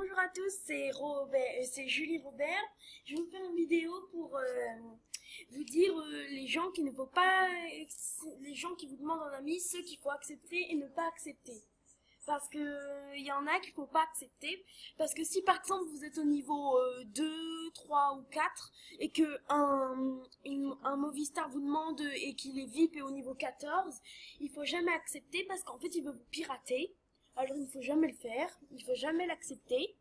Bonjour à tous, c'est Julie Robert. Je vais vous faire une vidéo pour vous dire les gens qui ne faut pas, les gens qui vous demandent un ami, ceux qu'il faut accepter et ne pas accepter. Parce que il y en a qu'il faut pas accepter. Parce que si par exemple vous êtes au niveau 2, 3 ou 4 et que un Movistar vous demande et qu'il est VIP et au niveau 14, il faut jamais accepter parce qu'en fait il veut vous pirater. Alors il ne faut jamais le faire, il ne faut jamais l'accepter.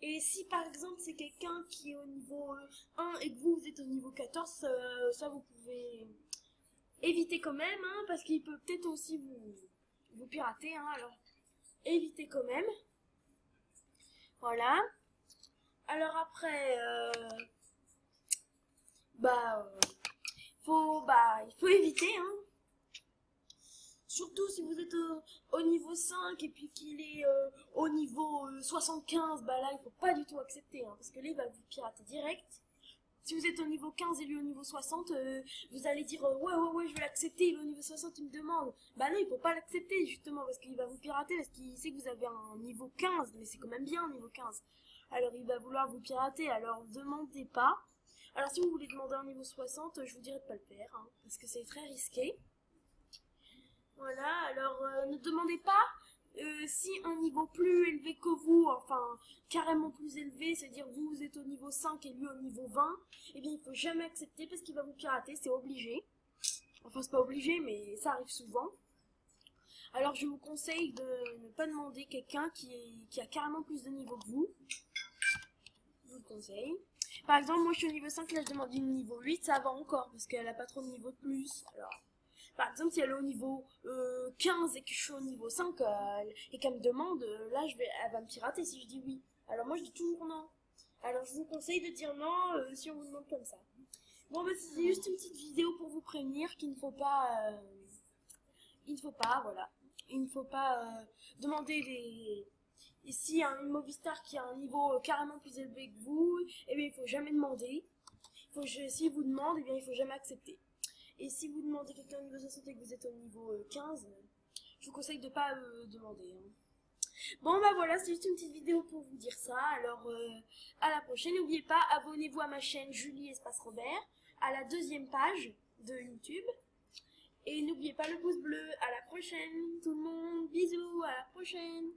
Et si par exemple c'est quelqu'un qui est au niveau 1 et que vous êtes au niveau 14, ça vous pouvez éviter quand même, hein, parce qu'il peut peut-être aussi vous pirater, hein, alors évitez quand même. Voilà. Alors après, il faut éviter, hein. Surtout si vous êtes au niveau 5 et puis qu'il est au niveau 75, bah là il faut pas du tout accepter, hein, parce que là il va vous pirater direct. Si vous êtes au niveau 15 et lui au niveau 60, vous allez dire ouais je vais l'accepter, il est au niveau 60 il me demande. Bah non, il faut pas l'accepter justement parce qu'il va vous pirater, parce qu'il sait que vous avez un niveau 15, mais c'est quand même bien un niveau 15. Alors il va vouloir vous pirater, alors demandez pas. Alors si vous voulez demander un niveau 60, je vous dirais de pas le faire, hein, parce que c'est très risqué. Voilà, alors ne demandez pas si un niveau plus élevé que vous, enfin carrément plus élevé, c'est-à-dire vous êtes au niveau 5 et lui au niveau 20, eh bien il faut jamais accepter parce qu'il va vous pirater, c'est obligé. Enfin c'est pas obligé mais ça arrive souvent. Alors je vous conseille de ne pas demander quelqu'un qui a carrément plus de niveau que vous. Je vous le conseille. Par exemple moi je suis au niveau 5, là je demande une niveau 8, ça va encore parce qu'elle a pas trop de niveau de plus. Alors par exemple, si elle est au niveau 15 et que je suis au niveau 5 et qu'elle me demande, là, elle va me pirater si je dis oui. Alors moi, je dis toujours non. Alors je vous conseille de dire non si on vous demande comme ça. Bon, bah, c'est juste une petite vidéo pour vous prévenir qu'il ne faut pas, voilà. Il ne faut pas demander des... Et s'il y a une Movistar qui a un niveau carrément plus élevé que vous, eh bien, il faut jamais demander. S'il vous demande, eh bien, il faut jamais accepter. Et si vous demandez quelqu'un au niveau 60 et que vous êtes au niveau 15, je vous conseille de pas demander. Hein. Bon bah voilà, c'est juste une petite vidéo pour vous dire ça. Alors à la prochaine, n'oubliez pas, abonnez-vous à ma chaîne Julie Espace Robert, à la 2e page de YouTube. Et n'oubliez pas le pouce bleu. À la prochaine tout le monde, bisous, à la prochaine.